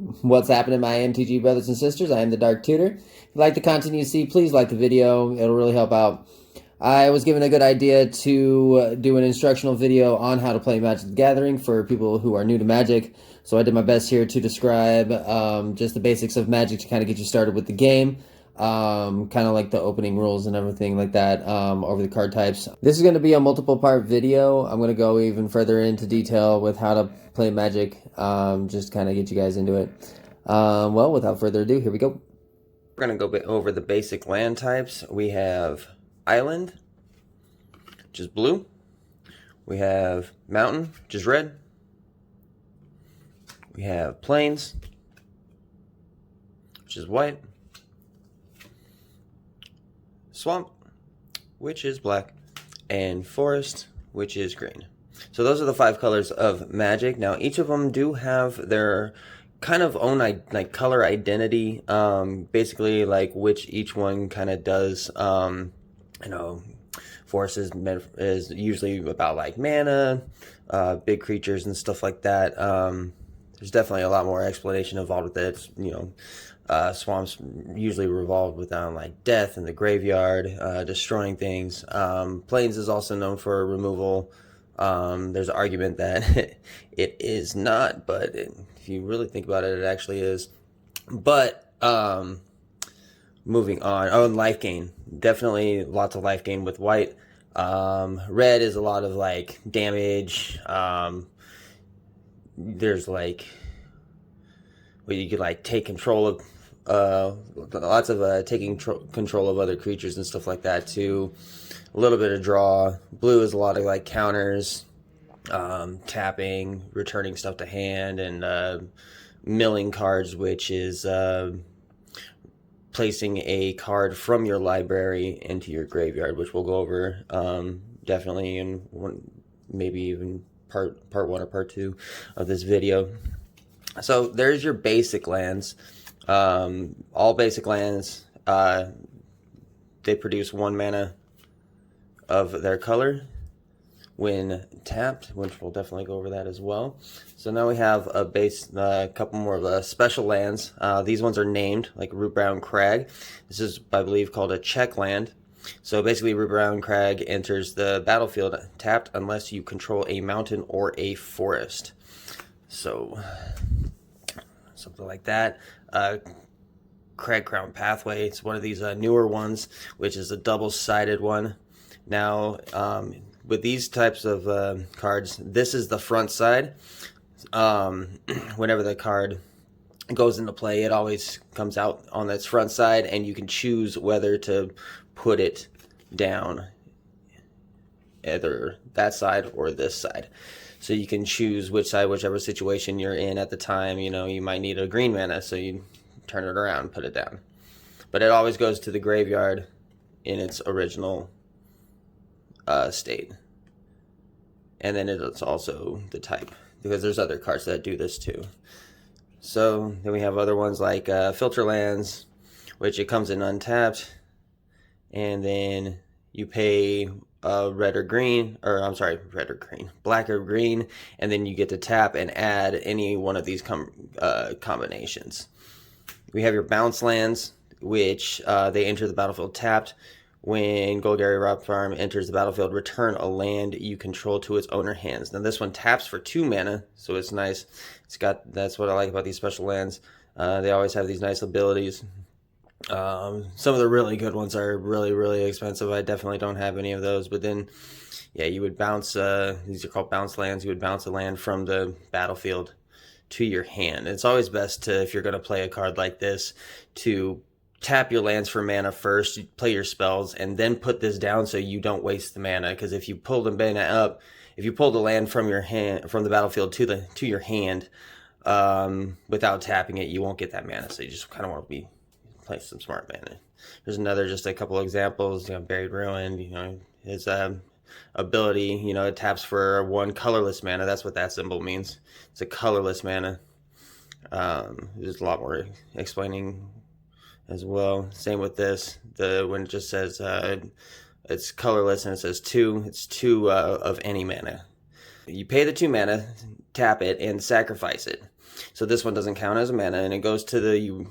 What's happening, my MTG brothers and sisters? I am the Dark Tutor. If you like the content you see, please like the video. It'll really help out. I was given a good idea to do an instructional video on how to play Magic the Gathering for people who are new to Magic. So I did my best here to describe just the basics of Magic to kind of get you started with the game. Kind of like the opening rules and everything like that over the card types. This is going to be a multiple part video. I'm going to go even further into detail with how to play Magic, just kind of get you guys into it. Well, without further ado, here we go. We're going to go over the basic land types. We have Island, which is blue. We have Mountain, which is red. We have Plains, which is white. Swamp, which is black. And Forest, which is green. So those are the 5 colors of Magic. Now each of them do have their kind of own like color identity, basically like which each one kind of does. You know, Forest is usually about like mana, big creatures and stuff like that. There's definitely a lot more explanation involved with it. You know, swamps usually revolve around like death in the graveyard, destroying things. Plains is also known for removal. There's an argument that it is not, but if you really think about it, it actually is. But moving on. Oh, and life gain. Definitely lots of life gain with white. Red is a lot of like damage. There's like where you could like take control of lots of taking control of other creatures and stuff like that too. A little bit of draw. Blue is a lot of like counters, tapping, returning stuff to hand, and milling cards, which is placing a card from your library into your graveyard, which we'll go over definitely in one, maybe even part 1 or part 2 of this video. So there's your basic lands. All basic lands, they produce 1 mana of their color when tapped, which we'll definitely go over that as well. So now we have a couple more of the special lands. These ones are named, like Rootbound Crag. This is, I believe, called a check land. So basically, Rootbound Crag enters the battlefield tapped unless you control a mountain or a forest. So something like that. Crag Crown Pathway. It's one of these newer ones, which is a double-sided one. Now, with these types of cards, this is the front side. Whenever the card goes into play, it always comes out on its front side, and you can choose whether to put it down, either that side or this side. So you can choose which side, whichever situation you're in at the time. You know, you might need a green mana, so you turn it around, put it down. But it always goes to the graveyard in its original state. And then it's also the type, because there's other cards that do this too. So then we have other ones like filter lands, which it comes in untapped, and then you pay red or green, or I'm sorry, red or green, black or green, and then you get to tap and add any one of these combinations. We have your bounce lands, which they enter the battlefield tapped. When Golgari Rock Farm enters the battlefield, return a land you control to its owner hands. Now this one taps for 2 mana, so it's nice. That's what I like about these special lands. They always have these nice abilities. Some of the really good ones are really, really expensive. I definitely don't have any of those. But then, yeah, you would bounce, these are called bounce lands. You would bounce a land from the battlefield to your hand. It's always best to, if you're going to play a card like this, to tap your lands for mana first, you play your spells, and then put this down so you don't waste the mana. Because if you pull the mana up, if you pull the land from your hand, from the battlefield to your hand, without tapping it, you won't get that mana. So you just kind of want to play some smart mana. There's just a couple examples. You know, Buried Ruin. You know, his ability. You know, it taps for 1 colorless mana. That's what that symbol means. It's a colorless mana. There's a lot more explaining as well. Same with this. When it just says it's colorless and it says 2, it's 2 of any mana. You pay the 2 mana, tap it, and sacrifice it. So this one doesn't count as a mana, and it goes to the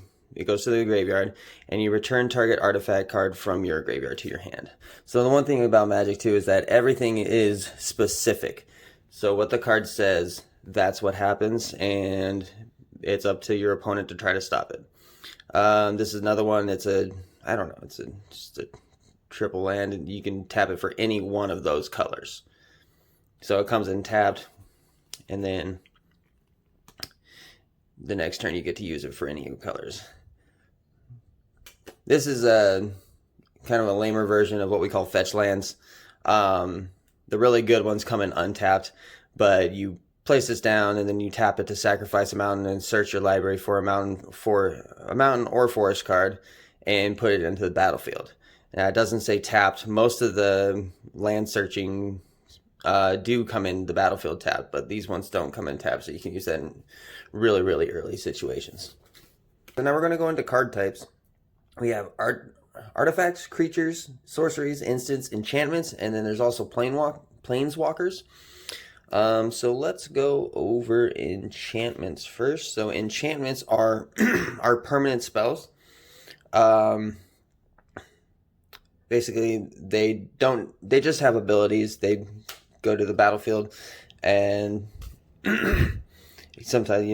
graveyard, and you return target artifact card from your graveyard to your hand. So the one thing about Magic too is that everything is specific. So what the card says, that's what happens, and it's up to your opponent to try to stop it. This is another one. It's just a triple land, and you can tap it for any one of those colors. So it comes in tapped, and then the next turn you get to use it for any colors. This is a kind of a lamer version of what we call fetch lands. The really good ones come in untapped, but you place this down and then you tap it to sacrifice a mountain and search your library for a mountain or forest card and put it into the battlefield. Now it doesn't say tapped. Most of the land searching do come in the battlefield tapped, but these ones don't come in tapped, so you can use that in really, really early situations. So now we're going to go into card types. We have artifacts, creatures, sorceries, instants, enchantments, and then there's also planeswalkers. So let's go over enchantments first. So enchantments are are permanent spells. Basically, they just have abilities. They go to the battlefield, and sometimes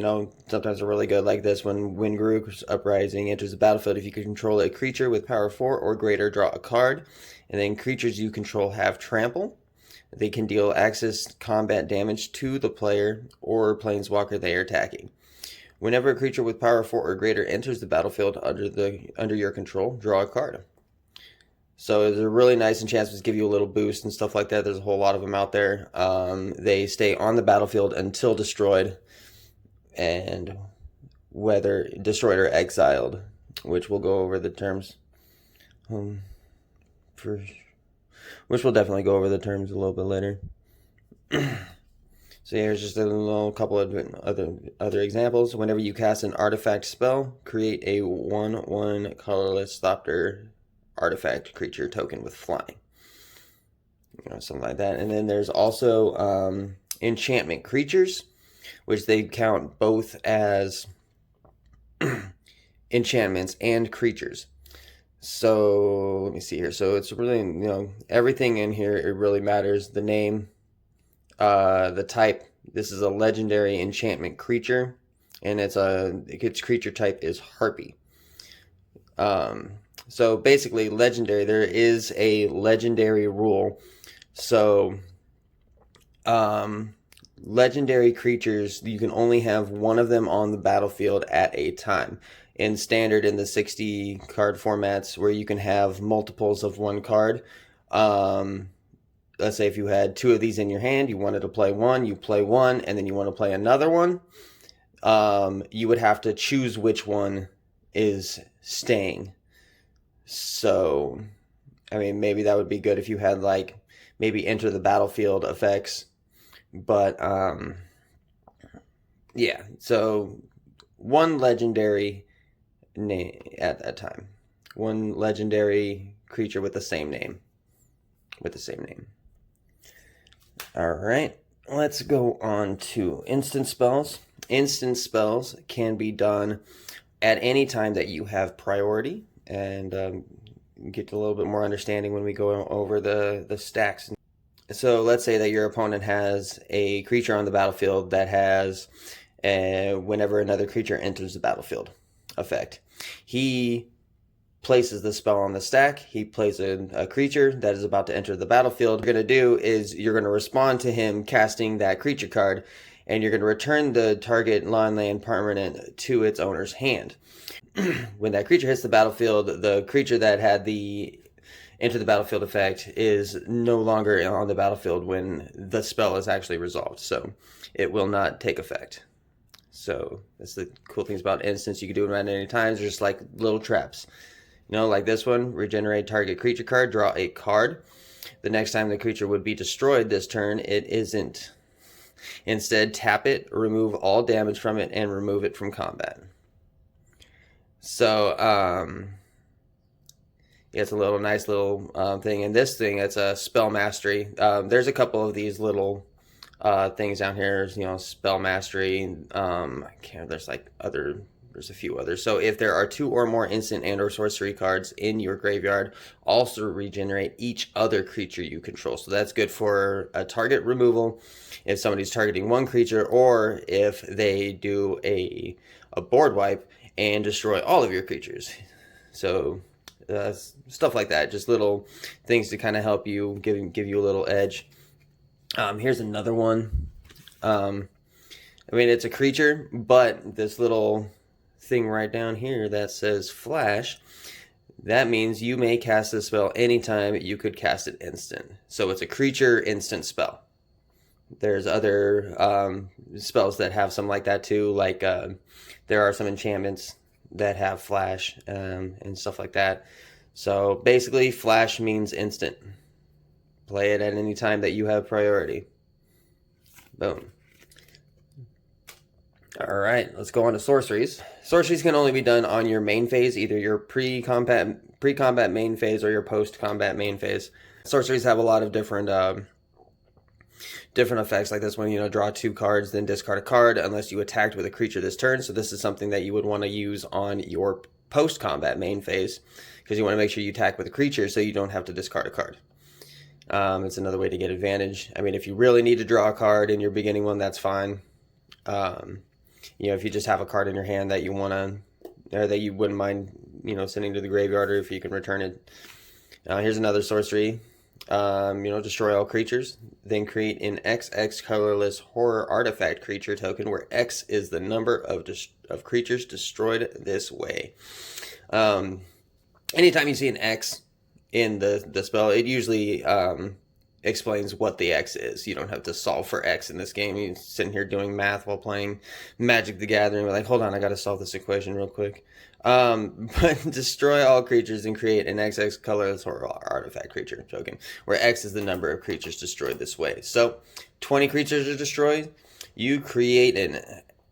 they're really good, like this one. When Garruk's Uprising enters the battlefield, if you can control a creature with power 4 or greater, draw a card. And then creatures you control have trample. They can deal access combat damage to the player or planeswalker they are attacking. Whenever a creature with power 4 or greater enters the battlefield under your control, draw a card. So they're really nice enchantments, give you a little boost and stuff like that. There's a whole lot of them out there. They stay on the battlefield until destroyed, and whether destroyed or exiled, which we'll go over the terms which we'll definitely go over the terms a little bit later. So here's just a couple of other examples. Whenever you cast an artifact spell, create a 1/1 colorless Thopter artifact creature token with flying. Something like that. And then there's also enchantment creatures, which they count both as enchantments and creatures. So let me see here. So it's really, everything in here, it really matters. The name, the type. This is a legendary enchantment creature, and its creature type is Harpy. So basically, legendary. There is a legendary rule. So, legendary creatures, you can only have one of them on the battlefield at a time. In standard, in the 60 card formats, where you can have multiples of one card. Let's say if you had 2 of these in your hand, you wanted to play one, you play one, and then you want to play another one. You would have to choose which one is staying. So, maybe that would be good if you had maybe enter the battlefield effects. But yeah, so one legendary name at that time. One legendary creature with the same name. All right, let's go on to instant spells. Instant spells can be done at any time that you have priority, and get a little bit more understanding when we go over the stacks. So let's say that your opponent has a creature on the battlefield that has whenever another creature enters the battlefield effect. He places the spell on the stack. He plays a creature that is about to enter the battlefield. What you're going to do is you're going to respond to him casting that creature card, and you're going to return the target land permanent to its owner's hand. When that creature hits the battlefield, the creature that had the enter the battlefield effect is no longer on the battlefield when the spell is actually resolved, so it will not take effect. So that's the cool things about instants. You can do it at any time. They're just like little traps. Like this one, regenerate target creature card, draw a card. The next time the creature would be destroyed this turn, it isn't. Instead, tap it, remove all damage from it, and remove it from combat. So, it's a nice little thing. And this thing, it's a spell mastery. There's a couple of these little things down here. You know, spell mastery. I can't. There's a few others. So if there are 2 or more instant and or sorcery cards in your graveyard, also regenerate each other creature you control. So that's good for a target removal if somebody's targeting one creature, or if they do a board wipe and destroy all of your creatures. So stuff like that, just little things to kind of help you, give you a little edge. Here's another one. I mean, it's a creature, but this little thing right down here that says flash, that means you may cast this spell anytime you could cast it instant. So it's a creature instant spell. There's other spells that have some like that too, like there are some enchantments that have flash and stuff like that. So basically, flash means instant. Play it at any time that you have priority. Boom. Alright, let's go on to sorceries. Sorceries can only be done on your main phase, either your pre-combat main phase or your post-combat main phase. Sorceries have a lot of different effects, like this one, you know, draw 2 cards, then discard a card unless you attacked with a creature this turn. So this is something that you would want to use on your post-combat main phase, because you want to make sure you attack with a creature so you don't have to discard a card. It's another way to get advantage. I mean, if you really need to draw a card in your beginning one, that's fine. You know, if you just have a card in your hand that you want to, or that you wouldn't mind, you know, sending to the graveyard, or if you can return it. Here's another sorcery. You know, destroy all creatures. Then create an XX colorless horror artifact creature token, where X is the number of creatures destroyed this way. Anytime you see an X in the spell, it usually explains what the X is. You don't have to solve for X in this game. You're sitting here doing math while playing Magic the Gathering. We're like, hold on, I got to solve this equation real quick. But destroy all creatures and create an XX colorless horror artifact creature token, where X is the number of creatures destroyed this way. So 20 creatures are destroyed. You create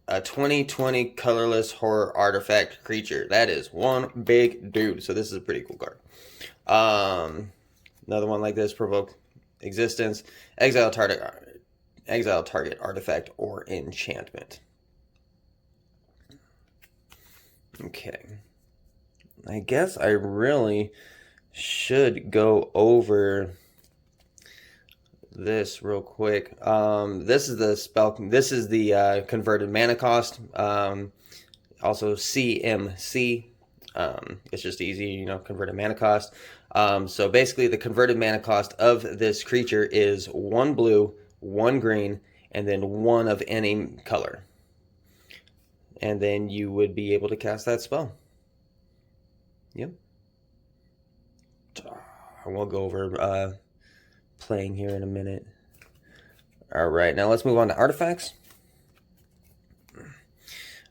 a 20/20 colorless horror artifact creature. That is one big dude. So this is a pretty cool card. Another one like this, provoke existence, exile target artifact or enchantment. Okay, I guess I really should go over this real quick. This is the spell. This is the converted mana cost. Also CMC. It's just easy, you know, converted mana cost. So basically, the converted mana cost of this creature is 1 blue, 1 green, and then 1 of any color. And then you would be able to cast that spell. Yep. I will go over playing here in a minute. All right, now let's move on to artifacts.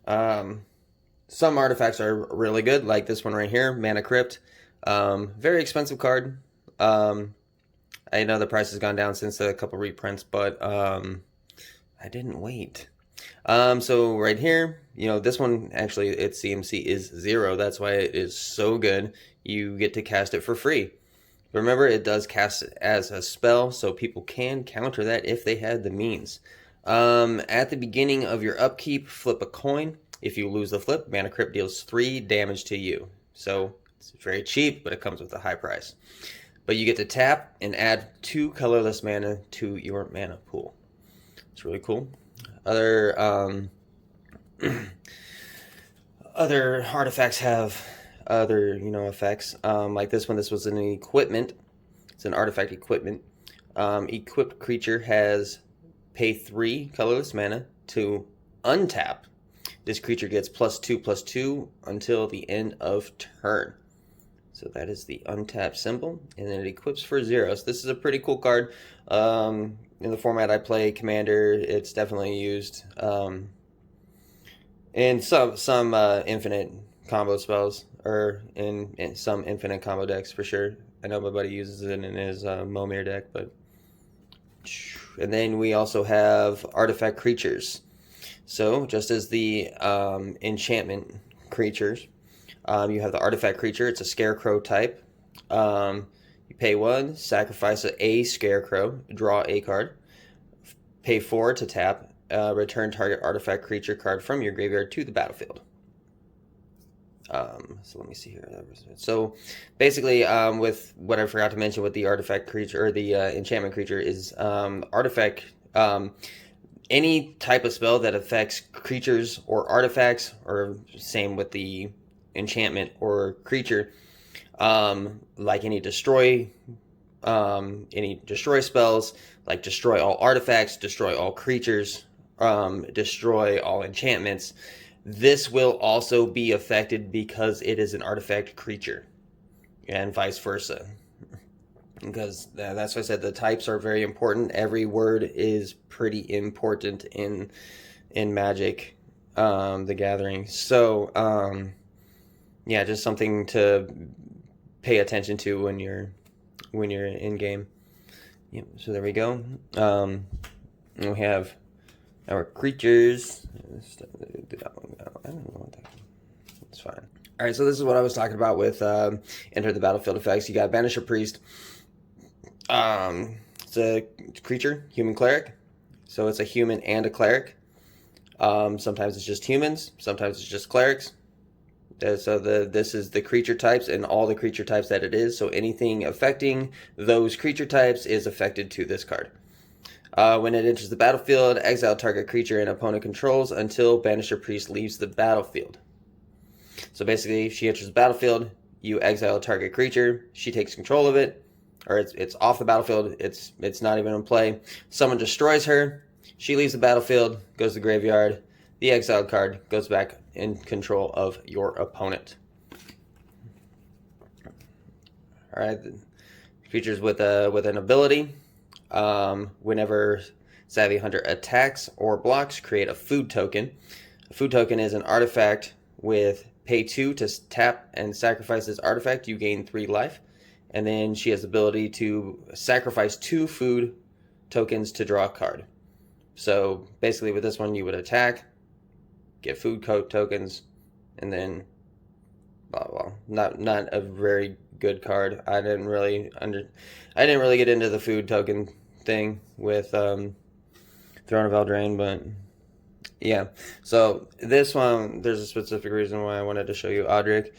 Some artifacts are really good, like this one right here, Mana Crypt. Very expensive card. I know the price has gone down since a couple reprints, but I didn't wait. So right here, you know, this one actually, its CMC is 0. That's why it is so good. You get to cast it for free. Remember, it does cast it as a spell, so people can counter that if they had the means. At the beginning of your upkeep, flip a coin. If you lose the flip, Mana Crypt deals 3 damage to you. So it's very cheap, but it comes with a high price. But you get to tap and add 2 colorless mana to your mana pool. It's really cool. Other other artifacts have other, you know, effects. Like this one. This was an equipment. It's an artifact equipment. Equipped creature has pay 3 colorless mana to untap. This creature gets +2/+2 until the end of turn. So that is the untap symbol, and then it equips for 0. So this is a pretty cool card. In the format I play, Commander, it's definitely used in some infinite combo spells, or in some infinite combo decks for sure. I know my buddy uses it in his Momir deck, but. And then we also have artifact creatures. So just as the enchantment creatures, you have the artifact creature. It's a scarecrow type. You pay 1, sacrifice a scarecrow, draw a card. Pay 4 to tap. Return target artifact creature card from your graveyard to the battlefield. So let me see here. So basically, with what I forgot to mention with the artifact creature or the enchantment creature is artifact. Any type of spell that affects creatures or artifacts, or same with the enchantment or creature, like any destroy spells, like destroy all artifacts, destroy all creatures, destroy all enchantments. This will also be affected because it is an artifact creature, and vice versa. Because that's why I said the types are very important. Every word is pretty important in Magic, the Gathering. So yeah, just something to pay attention to when you're in game. Yeah, so there we go. We have our creatures. I don't know what that. It's fine. All right, so this is what I was talking about with enter the battlefield effects. You got Banish a Priest. It's a creature, human cleric. So it's a human and a cleric. Sometimes it's just humans. Sometimes it's just clerics. So this is the creature types and all the creature types that it is. So anything affecting those creature types is affected to this card. When it enters the battlefield, exile target creature an opponent controls until Banisher Priest leaves the battlefield. So basically, if she enters the battlefield, you exile target creature. She takes control of it, or it's off the battlefield. It's not even in play. Someone destroys her. She leaves the battlefield, goes to the graveyard. The exiled card goes back in control of your opponent. All right, creatures with an ability. Whenever Savvy Hunter attacks or blocks, create a food token. A food token is an artifact with pay 2 to tap and sacrifice this artifact. You gain 3 life. And then she has the ability to sacrifice 2 food tokens to draw a card. So basically with this one, you would attack, get food tokens, and then blah, blah. Not a very good card. I didn't really get into the food token thing with Throne of Eldraine, but yeah. So this one, there's a specific reason why I wanted to show you Audric.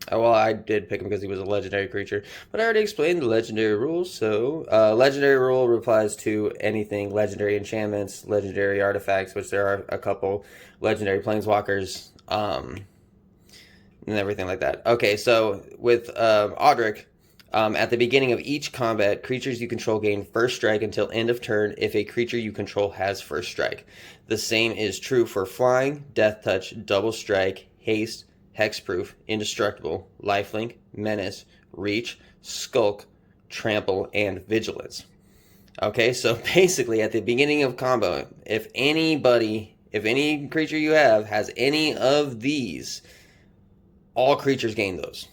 Well, I did pick him because he was a legendary creature, but I already explained the legendary rules. So, legendary rule applies to anything legendary enchantments, legendary artifacts, which there are a couple, legendary planeswalkers, and everything like that. Okay, so with Audric, at the beginning of each combat, creatures you control gain first strike until end of turn if a creature you control has first strike. The same is true for flying, death touch, double strike, haste, hexproof, indestructible, lifelink, menace, reach, skulk, trample, and vigilance. Okay, so basically at the beginning of combo, if any creature you have has any of these, all creatures gain those.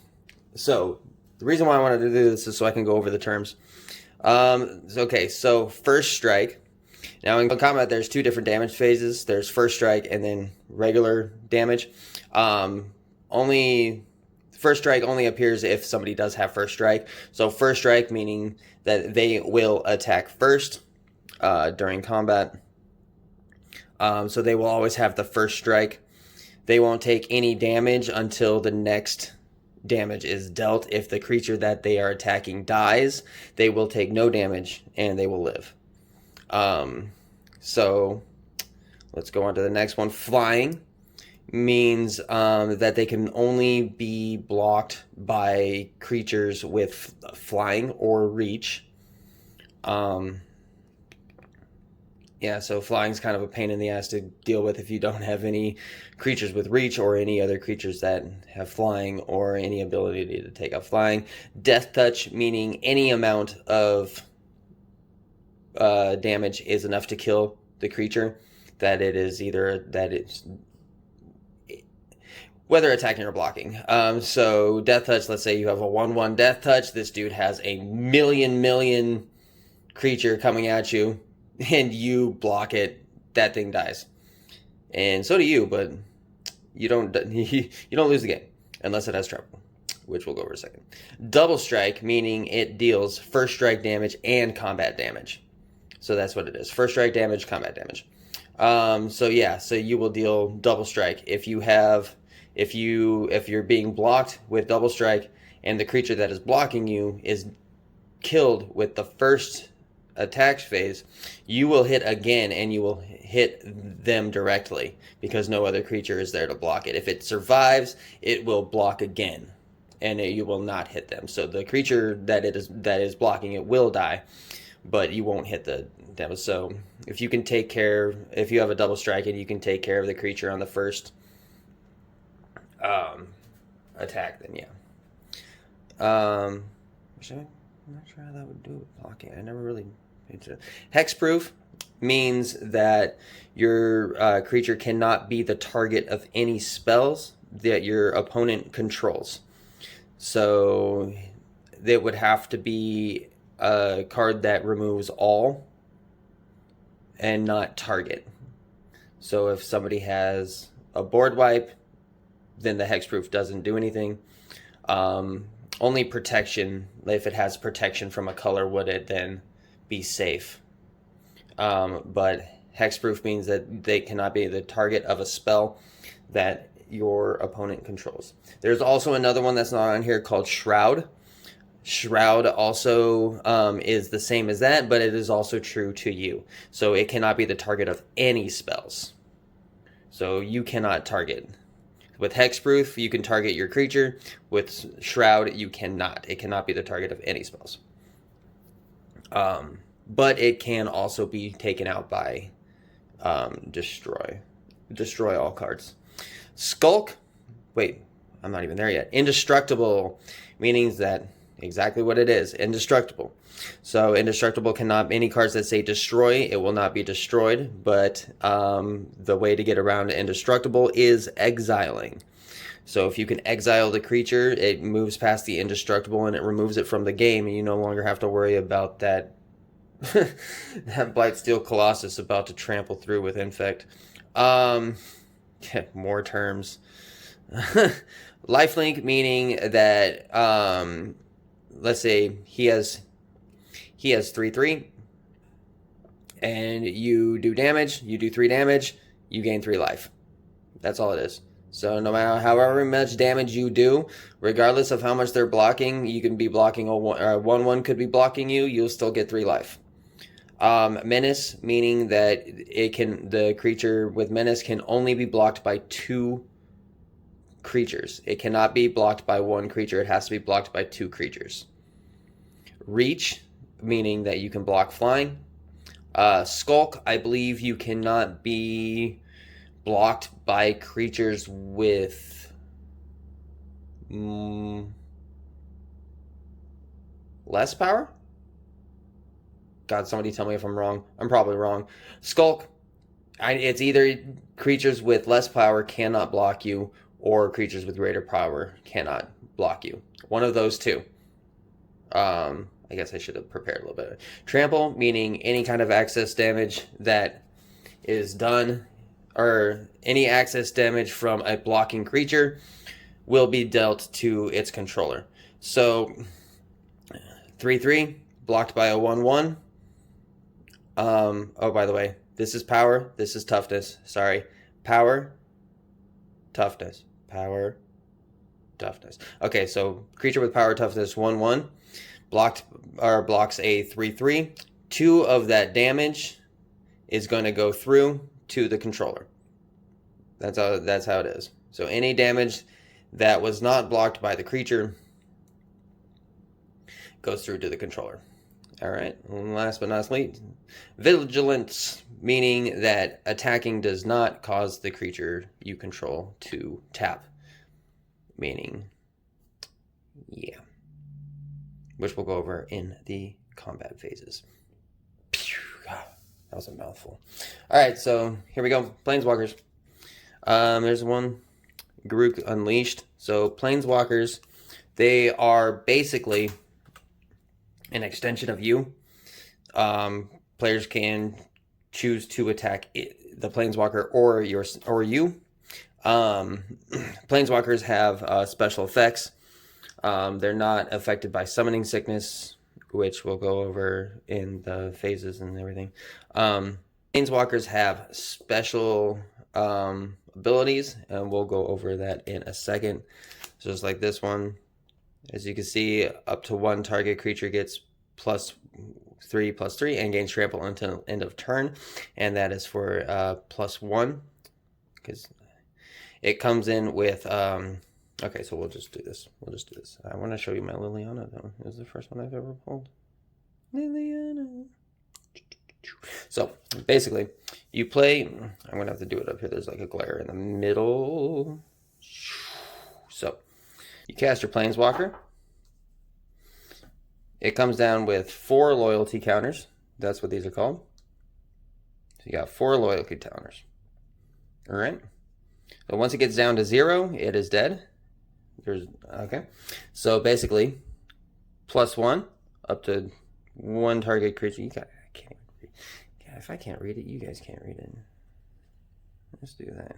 So the reason why I wanted to do this is so I can go over the terms. Okay, so first strike. Now in combat, there's 2 different damage phases. There's first strike and then regular damage. First strike only appears if somebody does have first strike. So first strike meaning that they will attack first during combat. So they will always have the first strike. They won't take any damage until the next damage is dealt. If the creature that they are attacking dies, they will take no damage and they will live. So let's go on to the next one. Flying means that they can only be blocked by creatures with flying or reach. Yeah, so flying's kind of a pain in the ass to deal with if you don't have any creatures with reach or any other creatures that have flying or any ability to take out flying. Death touch, meaning any amount of damage is enough to kill the creature. Whether attacking or blocking. So death touch, let's say you have a 1/1 death touch. This dude has a million creature coming at you, and you block it. That thing dies, and so do you. But you don't lose the game unless it has trouble. which we'll go over in a second. Double strike, meaning it deals first strike damage and combat damage. So that's what it is. First strike damage, combat damage. So you will deal double strike if you're being blocked with double strike and the creature that is blocking you is killed with the first attack phase, you will hit again and you will hit them directly because no other creature is there to block it. If it survives, it will block again and you will not hit them. So the creature that is blocking it will die, but you won't hit the damage. So if you have a double strike and you can take care of the creature on the first attack, then yeah. I'm not sure how that would do with blocking. I never really paid attention. Hexproof means that your creature cannot be the target of any spells that your opponent controls. So it would have to be a card that removes all and not target. So if somebody has a board wipe, then the hexproof doesn't do anything. Only protection, if it has protection from a color, would it then be safe. But hexproof means that they cannot be the target of a spell that your opponent controls. There's also another one that's not on here called Shroud. Shroud also is the same as that, but it is also true to you. So it cannot be the target of any spells. So you cannot target. With Hexproof, you can target your creature. With Shroud, you cannot. It cannot be the target of any spells. But it can also be taken out by Destroy. Destroy all cards. Skulk. Wait, I'm not even there yet. Indestructible, meaning that exactly what it is. Indestructible. So indestructible cannot, any cards that say destroy, it will not be destroyed, but the way to get around indestructible is exiling. So if you can exile the creature, it moves past the indestructible and it removes it from the game, and you no longer have to worry about that that Blightsteel Colossus about to trample through with Infect. More terms. Lifelink, meaning that let's say he has 3/3 and you do damage, you do 3 damage, you gain 3 life. That's all it is. So no matter however much damage you do, regardless of how much they're blocking, you can be blocking a 1/1 could be blocking you, you'll still get 3 life. Menace, meaning that the creature with menace can only be blocked by 2 creatures. It cannot be blocked by 1 creature, it has to be blocked by 2 creatures. Reach, meaning that you can block flying. Skulk, I believe you cannot be blocked by creatures with less power? God, somebody tell me if I'm wrong. I'm probably wrong. Skulk, it's either creatures with less power cannot block you, or creatures with greater power cannot block you. One of those two. I guess I should have prepared a little bit. Trample, meaning any kind of access damage that is done, or any access damage from a blocking creature will be dealt to its controller. So 3/3 blocked by a 1/1. Oh, by the way, this is power, this is toughness. Sorry. Power, toughness. Power, toughness. Okay, so creature with power, toughness, 1/1. Blocks a 3/3. 2 of that damage is going to go through to the controller. That's how it is. So any damage that was not blocked by the creature goes through to the controller. All right. And last but not least, vigilance, meaning that attacking does not cause the creature you control to tap. Meaning, yeah. Which we'll go over in the combat phases. That was a mouthful. All right, so here we go. Planeswalkers. There's one, Garruk Unleashed. So Planeswalkers, they are basically an extension of you. Players can choose to attack the Planeswalker or you. Planeswalkers have special effects. They're not affected by summoning sickness, which we'll go over in the phases and everything. Planeswalkers have special abilities, and we'll go over that in a second. So just like this one, as you can see, up to 1 target creature gets +3/+3 and gains trample until end of turn, and that is for +1 because it comes in with. Okay, so we'll just do this. I want to show you my Liliana though. It was the first one I've ever pulled. Liliana. So basically, you play. I'm gonna have to do it up here. There's like a glare in the middle. So you cast your Planeswalker. It comes down with 4 loyalty counters. That's what these are called. So you got 4 loyalty counters. All right. So once it gets down to 0, it is dead. Okay. So basically, +1 up to 1 target creature. I can't even read. Yeah, if I can't read it, you guys can't read it. Let's do that.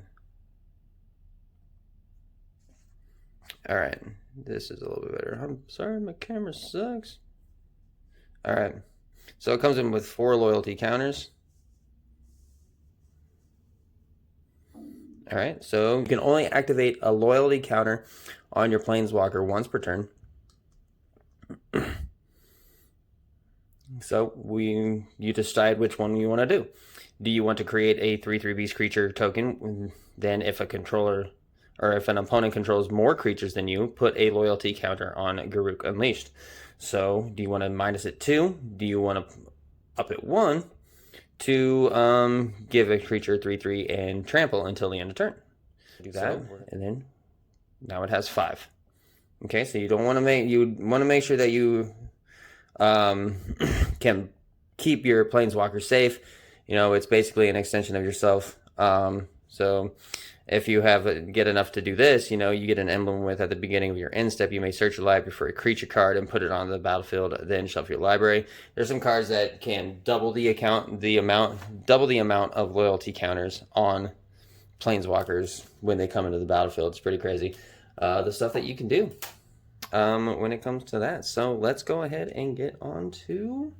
All right. This is a little bit better. I'm sorry, my camera sucks. All right. So it comes in with 4 loyalty counters. All right. So you can only activate a loyalty counter on your Planeswalker once per turn. So you decide which one you want to do. Do you want to create a 3/3 beast creature token? Then if a controller or if an opponent controls more creatures than you, put a loyalty counter on Garruk Unleashed. So do you want to minus it 2? Do you want to up it 1 to give a creature 3/3 and trample until the end of turn? Do that, and then now it has 5. Okay, so you want to make sure that you can keep your Planeswalker safe. You know, it's basically an extension of yourself. So if you get enough to do this, you know, you get an emblem with at the beginning of your end step. You may search your library for a creature card and put it on the battlefield, then shuffle your library. There's some cards that can double the amount of loyalty counters on Planeswalkers when they come into the battlefield. It's pretty crazy. The stuff that you can do when it comes to that. So let's go ahead and get on to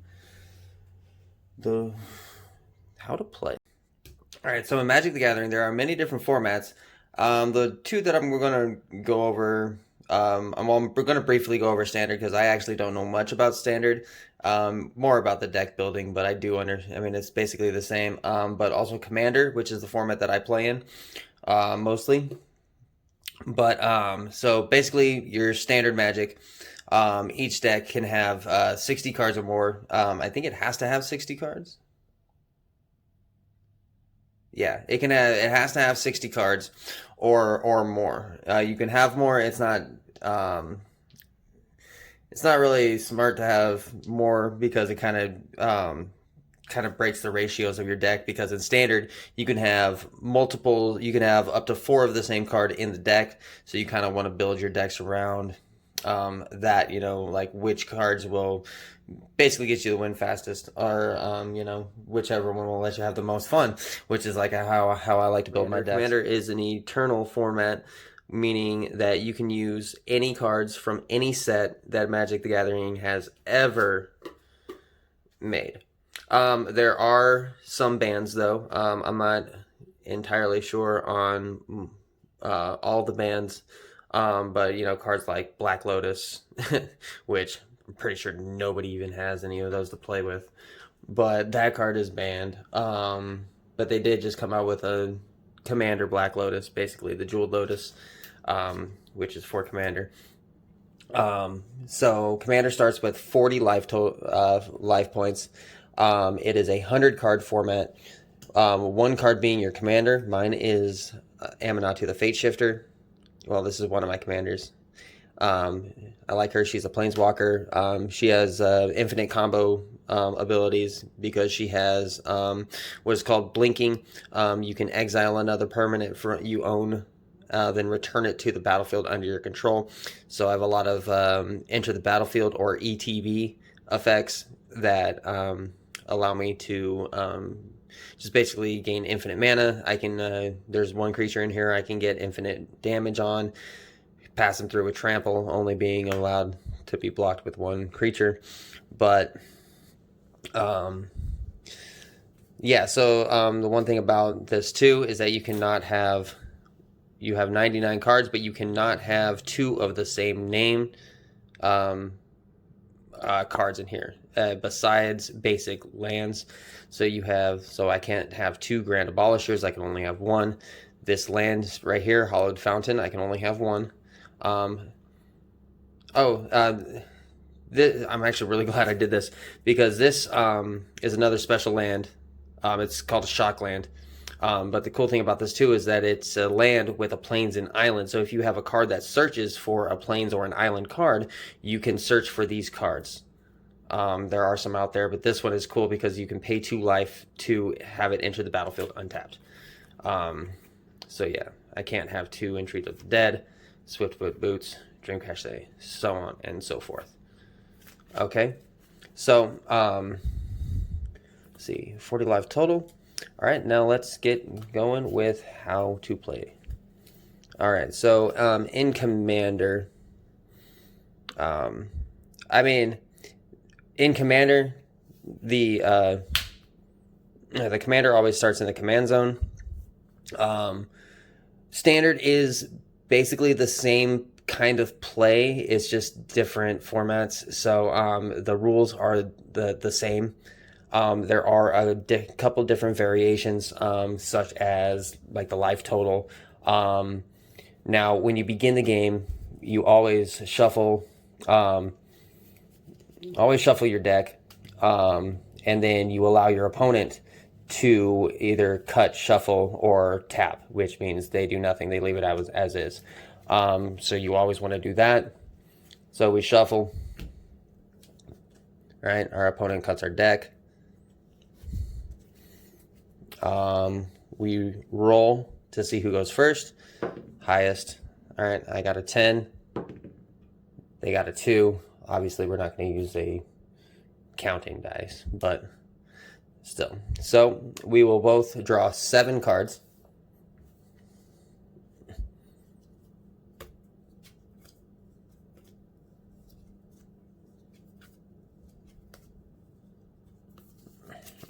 how to play. All right, so in Magic the Gathering, there are many different formats. The 2 that we're going to go over, we're going to briefly go over Standard because I actually don't know much about Standard. More about the deck building, but I mean, it's basically the same. But also Commander, which is the format that I play in mostly. But so basically, your Standard Magic, each deck can have 60 cards or more. I think it has to have 60 cards. Yeah, it has to have 60 cards or more. You can have more. It's not really smart to have more because it kind of breaks the ratios of your deck, because in Standard you can have up to 4 of the same card in the deck, so you kind of want to build your decks around that, you know, like which cards will basically get you the win fastest, or you know, whichever one will let you have the most fun, which is like how I like to build my decks. Commander is an eternal format, meaning that you can use any cards from any set that Magic the Gathering has ever made. There are some bans though. I'm not entirely sure on all the bans, but you know, cards like Black Lotus, which I'm pretty sure nobody even has any of those to play with, but that card is banned. But they did just come out with a Commander Black Lotus, basically the Jeweled Lotus, which is for Commander. So Commander starts with 40 life points. It is a 100-card format. 1 card being your commander. Mine is Aminatu the Fate Shifter. Well, this is one of my commanders. I like her. She's a Planeswalker. She has infinite combo abilities because she has what is called blinking. You can exile another permanent you own, then return it to the battlefield under your control. So I have a lot of enter the battlefield or ETB effects that allow me to just basically gain infinite mana. I can there's one creature in here I can get infinite damage on. pass them through with trample, only being allowed to be blocked with one creature. But yeah, so the one thing about this too is that you have 99 cards, but you cannot have 2 of the same name cards in here besides basic lands. So I can't have 2 Grand Abolishers. I can only have 1. This land right here, Hollowed Fountain, I can only have 1. I'm actually really glad I did this, because this is another special land. It's called a shock land. But the cool thing about this too is that it's a land with a plains and island. So if you have a card that searches for a plains or an island card, you can search for these cards. There are some out there, but this one is cool because you can pay 2 life to have it enter the battlefield untapped. So yeah, I can't have 2 Entreat of the Dead, Swiftfoot Boots, Dream Cache, so on and so forth. Okay, so let's see, 40 life total. All right, now let's get going with how to play. All right, so in Commander, in Commander, the commander always starts in the command zone. Standard is basically the same kind of play. It's just different formats. So the rules are the same. There are a couple different variations, such as like the life total. Now, when you begin the game, you always shuffle your deck, and then you allow your opponent to either cut, shuffle, or tap, which means they do nothing. They leave it as is. So you always want to do that. So we shuffle, right? Our opponent cuts our deck. We roll to see who goes first. Highest. All right, I got a 10. They got a 2. Obviously, we're not going to use a counting dice, but still. So we will both draw 7 cards.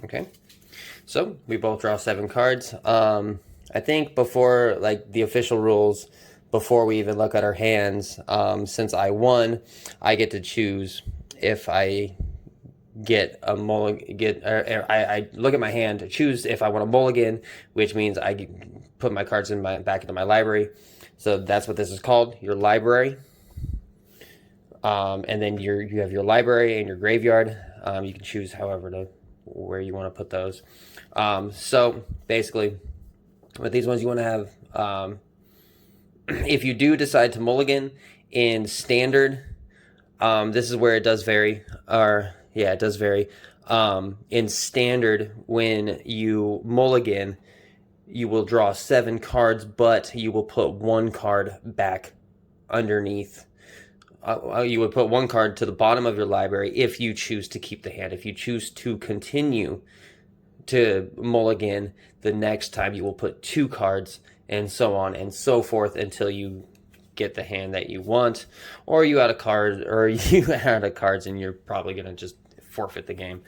Okay. So we both draw 7 cards. I think before, like, the official rules, before we even look at our hands, since I won, I get to choose if I get a mulligan. I look at my hand to choose if I want a mulligan, which means I put my cards back into my library. So that's what this is called, your library. And then you have your library and your graveyard. You can choose where you want to put those. So basically, with these ones, you want to have, if you do decide to mulligan in standard, this is where it does vary. It does vary. In standard, when you mulligan, you will draw 7 cards, but you will put 1 card back underneath. You would put 1 card to the bottom of your library if you choose to keep the hand. If you choose to continue to mulligan, the next time you will put 2 cards, and so on and so forth until you get the hand that you want, or you out of cards, and you're probably going to just forfeit the game.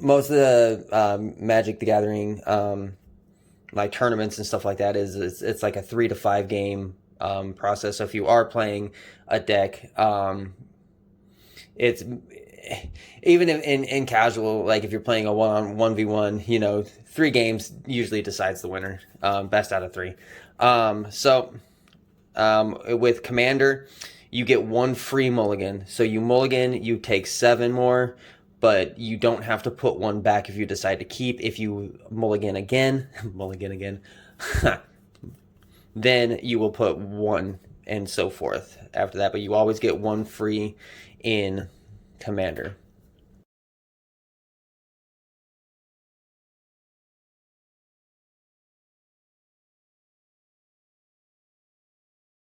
Most of the Magic the Gathering like tournaments and stuff like that it's like a 3 to 5 game process. So if you are playing a deck, it's even in casual, like if you're playing a 1v1, 3 games usually decides the winner, best out of 3. With Commander, you get 1 free mulligan. So you mulligan, you take 7 more, but you don't have to put 1 back if you decide to keep. If you mulligan again, then you will put 1 and so forth after that. But you always get 1 free in Commander.